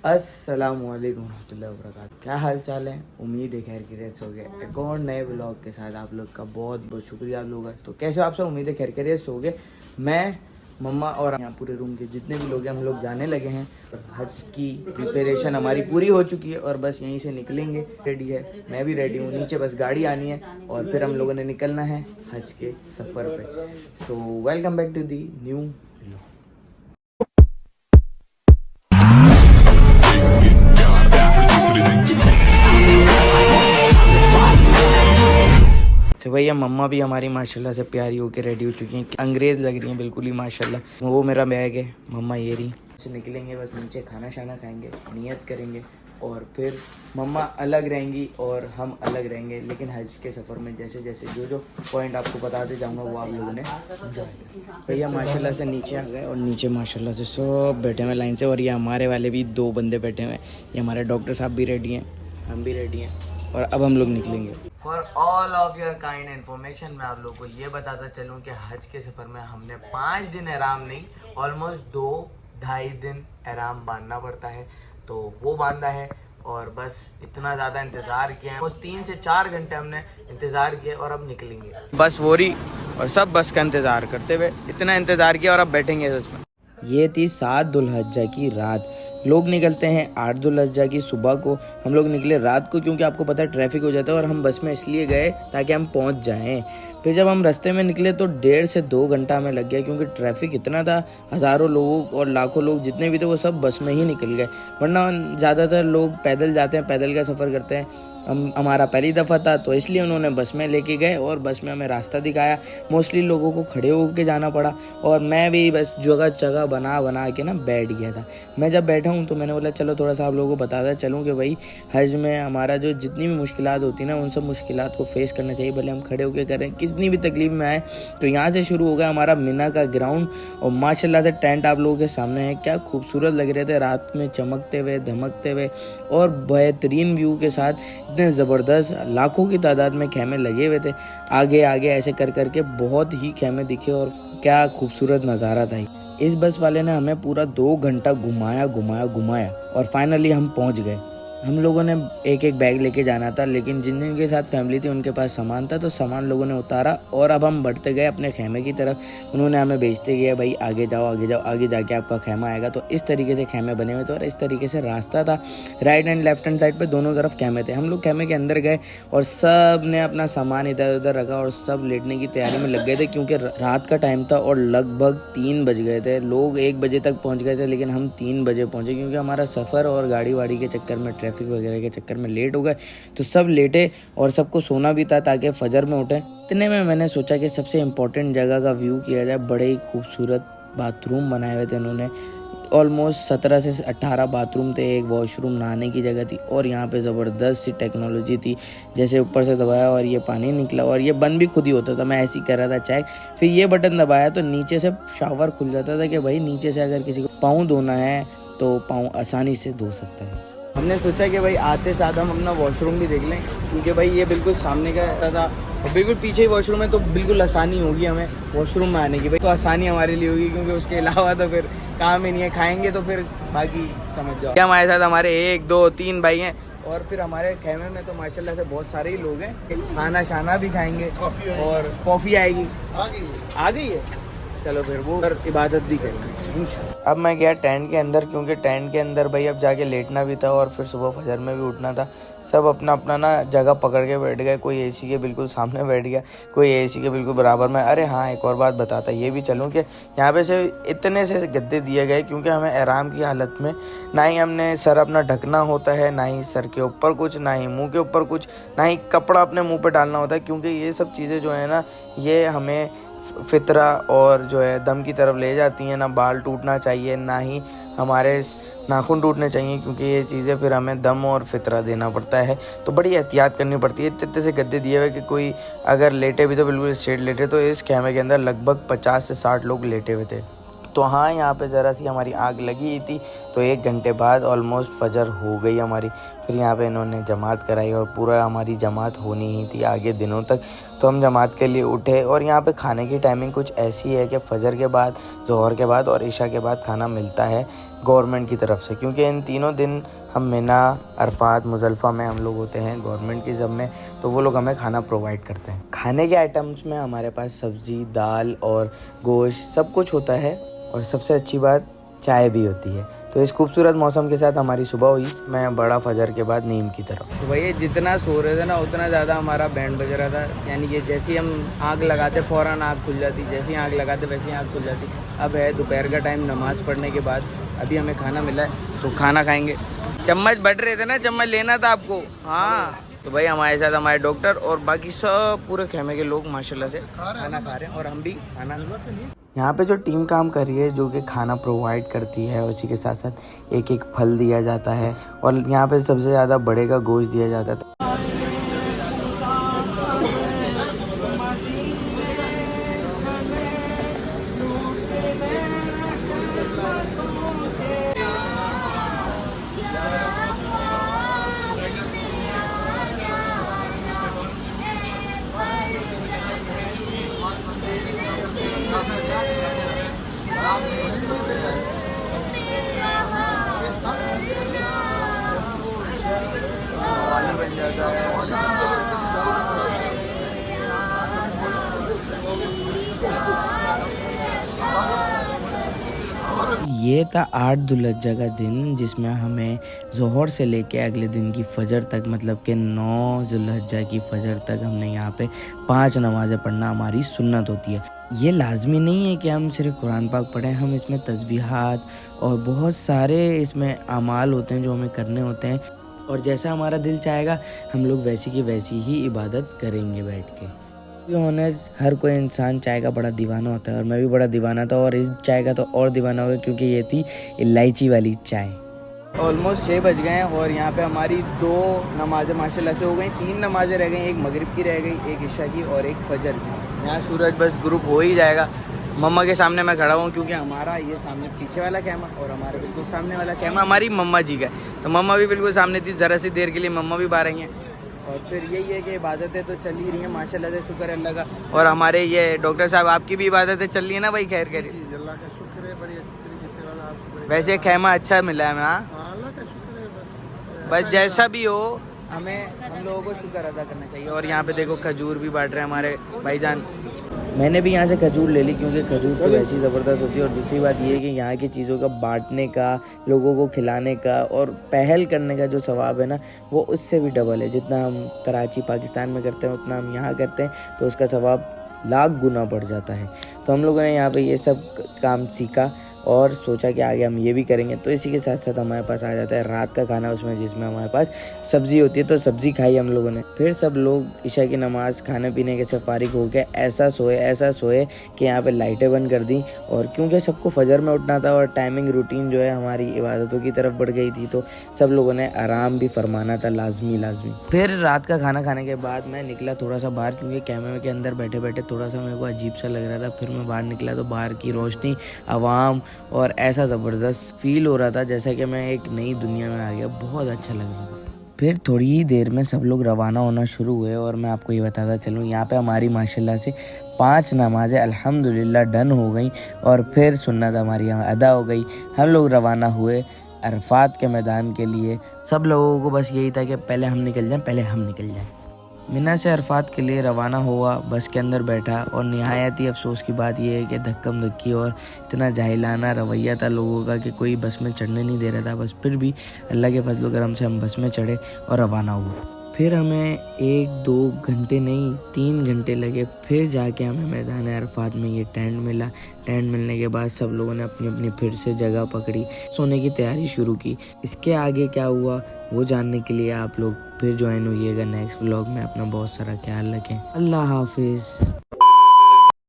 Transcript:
अस्सलामुअलैकुम रहमतुल्लाहि व बरकातहू। क्या हाल चाल है? उम्मीद है खैर खैरियत से हो गए। एक और नए ब्लॉग के साथ आप लोग का बहुत बहुत शुक्रिया आप लोगों का। तो कैसे हो आप सब? उम्मीद है खैर खैरियत से हो गए। मैं, मम्मा और यहाँ पूरे रूम के जितने भी लोग हैं हम लोग जाने लगे हैं। हज की प्रिपरेशन हमारी पूरी हो चुकी है और बस यहीं से निकलेंगे। रेडी है, मैं भी रेडी हूँ। नीचे बस गाड़ी आनी है और फिर हम लोगों ने निकलना है हज के सफ़र पे। So welcome back to the new. तो भैया मम्मा भी हमारी माशाल्लाह से प्यारी होकर रेडी हो चुकी हैं। अंग्रेज़ लग रही हैं बिल्कुल ही माशाल्लाह। वो मेरा बैग है, मम्मा ये रही। से निकलेंगे बस, नीचे खाना शाना खाएंगे, नियत करेंगे और फिर मम्मा अलग रहेंगी और हम अलग रहेंगे। लेकिन हज के सफ़र में जैसे जैसे जो पॉइंट आपको बताते जाऊँगा वो आप लोगों ने भैया माशाल्लाह से नीचे आ गए और नीचे माशाल्लाह से सब बैठे हुए लाइन से। और ये हमारे वाले भी 2 बंदे बैठे हुए हैं। ये हमारे डॉक्टर साहब भी रेडी हैं, हम भी रेडी हैं और अब हम लोग निकलेंगे। For all of your kind information मैं आप लोगों को ये बताता चलूँ कि हज के सफ़र में हमने 5 दिन आराम नहीं, ऑलमोस्ट 2-2.5 दिन आराम बांधना पड़ता है। तो वो बांधा है और बस इतना ज़्यादा इंतज़ार किया है। बस 3 से 4 घंटे हमने इंतज़ार किया और अब निकलेंगे। बस वो रही और सब बस का इंतज़ार करते हुए इतना इंतज़ार किया और अब बैठेंगे बस में। ये थी 7 दुल्हज्जा की रात। लोग निकलते हैं 8 दुल्हज्जा की सुबह को। हम लोग निकले रात को क्योंकि आपको पता है ट्रैफिक हो जाता है और हम बस में इसलिए गए ताकि हम पहुंच जाएं। फिर जब हम रास्ते में निकले तो 1.5 से 2 घंटा हमें लग गया क्योंकि ट्रैफिक इतना था। हज़ारों लोग और लाखों लोग जितने भी थे वो सब बस में ही निकल गए, वरना ज़्यादातर लोग पैदल जाते हैं, पैदल का सफ़र करते हैं। हमारा पहली दफ़ा था तो इसलिए उन्होंने बस में लेके गए और बस में हमें रास्ता दिखाया। मोस्टली लोगों को खड़े होकर जाना पड़ा और मैं भी बस जगह जगह बना के ना बैठ गया था। मैं जब बैठा हूँ तो मैंने बोला चलो थोड़ा सा आप लोगों को बताता चलूँ कि भाई हज में हमारा जो जितनी भी मुश्किलात होती है ना उन सब मुश्किलात को फेस करना चाहिए, भले हम खड़े होकर करें, कितनी भी तकलीफ में आए। तो यहाँ से शुरू हो गया हमारा मिना का ग्राउंड और माशाल्लाह से टेंट आप लोगों के सामने है। क्या खूबसूरत लग रहे थे रात में चमकते हुए धमकते हुए और बेहतरीन व्यू के साथ। इतने ज़बरदस्त लाखों की तादाद में खेमे लगे हुए थे। आगे आगे ऐसे कर करके बहुत ही खेमे दिखे और क्या खूबसूरत नज़ारा था। इस बस वाले ने हमें पूरा 2 घंटा घुमाया और फाइनली हम पहुंच गए। हम लोगों ने एक एक बैग लेके जाना था, लेकिन जिन जिन के साथ फैमिली थी उनके पास सामान था तो सामान लोगों ने उतारा और अब हम बढ़ते गए अपने खेमे की तरफ। उन्होंने हमें भेजते गए भाई आगे जाओ, आगे जाके आपका खेमा आएगा। तो इस तरीके से खेमे बने हुए थे और इस तरीके से रास्ता था। Right and left hand side पे दोनों तरफ खेमे थे। हम लोग खेमे के अंदर गए और सब ने अपना सामान इधर उधर रखा और सब लेटने की तैयारी में लग गए थे क्योंकि रात का टाइम था और लगभग 3 बज गए थे। लोग 1 बजे तक पहुँच गए थे लेकिन हम 3 बजे पहुँचे क्योंकि हमारा सफ़र और गाड़ी वाड़ी के चक्कर में, ट्रैफिक वगैरह के चक्कर में लेट हो गए। तो सब लेटे और सबको सोना भी था ताकि फजर में उठे। इतने में मैंने सोचा कि सबसे इम्पोर्टेंट जगह का व्यू किया जाए। बड़े ही खूबसूरत बाथरूम बनाए हुए थे उन्होंने। ऑलमोस्ट 17 से 18 बाथरूम थे, एक वॉशरूम नहाने की जगह थी और यहाँ पे ज़बरदस्त सी टेक्नोलॉजी थी। जैसे ऊपर से दबाया और ये पानी निकला और ये बंद भी खुद ही होता था। मैं ऐसे ही कर रहा था चेक। फिर ये बटन दबाया तो नीचे से शावर खुल जाता था कि भाई नीचे से अगर किसी को पाँव धोना है तो पाँव आसानी से धो सकता है। हमने सोचा कि भाई आते साथ हम अपना वॉशरूम भी देख लें क्योंकि भाई ये बिल्कुल सामने का था और बिल्कुल पीछे ही वॉशरूम है तो बिल्कुल आसानी होगी हमें वॉशरूम में आने की। भाई तो आसानी हमारे लिए होगी क्योंकि उसके अलावा तो फिर काम ही नहीं है। खाएंगे तो फिर बाकी समझ जाओ। हमारे साथ हमारे 1 2 3 भाई हैं और फिर हमारे खेमे में तो माशाल्लाह से बहुत सारे ही लोग हैं। खाना शाना भी खाएंगे और कॉफ़ी आएगी। आ गई है, चलो फिर वो इबादत भी करेंगे इंशाल्लाह। अब मैं गया टेंट के अंदर क्योंकि टेंट के अंदर भाई अब जाके लेटना भी था और फिर सुबह फजर में भी उठना था। सब अपना अपना ना जगह पकड़ के बैठ गए। कोई एसी के बिल्कुल सामने बैठ गया, कोई एसी के बिल्कुल बराबर में। अरे हाँ, एक और बात बताता ये भी चलूँ कि यहाँ पे से इतने से गद्दे दिए गए क्योंकि हमें आराम की हालत में ना ही हमने सर अपना ढकना होता है, ना ही सर के ऊपर कुछ, ना ही मुँह के ऊपर कुछ, ना ही कपड़ा अपने मुँह पर डालना होता है क्योंकि ये सब चीज़ें जो है ना ये हमें फितरा और जो है दम की तरफ ले जाती हैं। ना बाल टूटना चाहिए, ना ही हमारे नाखून टूटने चाहिए क्योंकि ये चीज़ें फिर हमें दम और फितरा देना पड़ता है। तो बड़ी एहतियात करनी पड़ती है। इतने से गद्दे दिए हुए कि कोई अगर लेटे भी तो बिल्कुल स्ट्रेट लेटे। तो इस खेमे के अंदर लगभग 50 से 60 लोग लेटे हुए थे। तो हाँ, यहाँ पे ज़रा सी हमारी आग लगी ही थी तो 1 घंटे बाद ऑलमोस्ट फजर हो गई हमारी। फिर यहाँ पे इन्होंने जमात कराई और पूरा हमारी जमात होनी ही थी आगे दिनों तक। तो हम जमात के लिए उठे और यहाँ पे खाने की टाइमिंग कुछ ऐसी है कि फ़जर के बाद, ज़ोहर के बाद और इशा के बाद खाना मिलता है गवर्नमेंट की तरफ से, क्योंकि इन तीनों दिन हम मिना, अरफात, मुज़दलिफ़ा में हम लोग होते हैं गवर्नमेंट की ज़ब में, तो वो लोग हमें खाना प्रोवाइड करते हैं। खाने के आइटम्स में हमारे पास सब्ज़ी, दाल और गोश्त सब कुछ होता है और सबसे अच्छी बात चाय भी होती है। तो इस खूबसूरत मौसम के साथ हमारी सुबह हुई, मैं बड़ा फजर के बाद नींद की तरफ। तो भैया जितना सो रहे थे ना उतना ज़्यादा हमारा बैंड बज रहा था, यानी कि जैसे ही हम आँख लगाते फ़ौरन आँख खुल जाती, जैसे ही आँख लगाते वैसे ही आँख खुल जाती। अब है दोपहर का टाइम, नमाज़ पढ़ने के बाद अभी हमें खाना मिला है तो खाना खाएँगे। चम्मच बढ़ रहे थे ना, चम्मच लेना था आपको। हाँ तो भाई हमारे साथ हमारे डॉक्टर और बाकी सब पूरे खेमे के लोग माशाल्लाह से खाना खा रहे हैं और हम भी खाना। यहाँ पे जो टीम काम कर रही है जो कि खाना प्रोवाइड करती है, उसी के साथ साथ एक एक फल दिया जाता है और यहाँ पे सबसे ज़्यादा बड़े का गोश्त दिया जाता है। ये था 8 दुल्हज्जा का दिन जिसमें हमें ज़ोहर से लेके अगले दिन की फ़जर तक, मतलब कि 9 ज़ुल्हज्जा की फ़जर तक हमने यहाँ पे 5 नमाज़ें पढ़ना हमारी सुन्नत होती है। ये लाजमी नहीं है कि हम सिर्फ कुरान पाक पढ़ें, हम इसमें तस्बीहात और बहुत सारे इसमें अमाल होते हैं जो हमें करने होते हैं और जैसा हमारा दिल चाहेगा हम लोग वैसी की वैसी ही इबादत करेंगे बैठ के। ऑनेस्ट हर कोई इंसान चाय का बड़ा दीवाना होता है और मैं भी बड़ा दीवाना था और इस चाय का तो और दीवाना हो गया क्योंकि ये थी इलायची वाली चाय। ऑलमोस्ट 6 बज गए हैं और यहाँ पे हमारी 2 नमाज़ें माशाल्लाह से हो गई, 3 नमाज़ें रह गई, एक मगरिब की रह गई, एक इशा की और एक फजर की। यहाँ सूरज बस ग्रुप हो ही जाएगा। मम्मा के सामने मैं खड़ा हूँ क्योंकि हमारा ये सामने पीछे वाला कैमरा और हमारे बिल्कुल सामने वाला कैमरा हमारी मम्मा जी का, तो मम्मा भी बिल्कुल सामने थी। ज़रा सी देर के लिए मम्मा भी बाहर आई हैं और फिर यही है कि इबादतें तो चल ही रही हैं माशाल्लाह से, शुक्र है अल्लाह का। और हमारे ये डॉक्टर साहब आपकी भी इबादतें चल रही है ना भाई? खैर खैर अल्लाह का शुक्र है, बड़ी अच्छी तरीके से वाला आपको। वैसे खेमा अच्छा मिला है ना? अल्लाह का शुक्र है, बस जैसा भी हो हमें हम लोगों को शुक्र अदा करना चाहिए। और यहाँ पे देखो खजूर भी बांट रहे हैं हमारे भाईजान। मैंने भी यहाँ से खजूर ले ली क्योंकि खजूर तो वैसी ज़बरदस्त होती है और दूसरी बात ये है कि यहाँ की चीज़ों का बांटने का, लोगों को खिलाने का और पहल करने का जो सवाब है ना वो उससे भी डबल है। जितना हम कराची पाकिस्तान में करते हैं उतना हम यहाँ करते हैं तो उसका सवाब लाख गुना बढ़ जाता है। तो हम लोगों ने यहाँ पे ये सब काम सीखा और सोचा कि आगे हम ये भी करेंगे। तो इसी के साथ साथ हमारे पास आ जाता है रात का खाना, उसमें जिसमें हमारे पास सब्ज़ी होती है। तो सब्ज़ी खाई हम लोगों ने, फिर सब लोग इशा की नमाज़ खाने पीने के से फारिग हो गए। ऐसा सोए कि यहाँ पे लाइटें बंद कर दी और क्योंकि सबको फजर में उठना था और टाइमिंग रूटीन जो है हमारी इबादतों की तरफ बढ़ गई थी तो सब लोगों ने आराम भी फरमाना था लाजमी। फिर रात का खाना खाने के बाद मैं निकला थोड़ा सा बाहर क्योंकि कैमरे के अंदर बैठे बैठे थोड़ा सा मेरे को अजीब सा लग रहा था। फिर मैं बाहर निकला तो बाहर की रोशनी, आवाम और ऐसा ज़बरदस्त फील हो रहा था जैसा कि मैं एक नई दुनिया में आ गया। बहुत अच्छा लग रहा था। फिर थोड़ी ही देर में सब लोग रवाना होना शुरू हुए और मैं आपको ये बताता चलूँ यहाँ पे हमारी माशाल्लाह से 5 नमाज़ें अल्हम्दुलिल्लाह डन हो गई और फिर सुन्नत हमारी यहाँ अदा हो गई। हम लोग रवाना हुए अरफात के मैदान के लिए। सब लोगों को बस यही था कि पहले हम निकल जाएं। मिना से अरफात के लिए रवाना हुआ, बस के अंदर बैठा और नहायत ही अफसोस की बात यह है कि धक्कम धक्की और इतना जाहिलाना रवैया था लोगों का कि कोई बस में चढ़ने नहीं दे रहा था। बस फिर भी अल्लाह के फजल करम से हम बस में चढ़े और रवाना हुए। फिर हमें 1-2 घंटे नहीं 3 घंटे लगे, फिर जाके हमें मैदान अरफात में ये टेंट मिला। टेंट मिलने के बाद सब लोगों ने अपनी अपनी फिर से जगह पकड़ी, सोने की तैयारी शुरू की। इसके आगे क्या हुआ वो जानने के लिए आप लोग फिर ज्वाइन होइएगा नेक्स्ट व्लॉग में। अपना बहुत सारा ख्याल रखें। अल्लाह हाफिज़।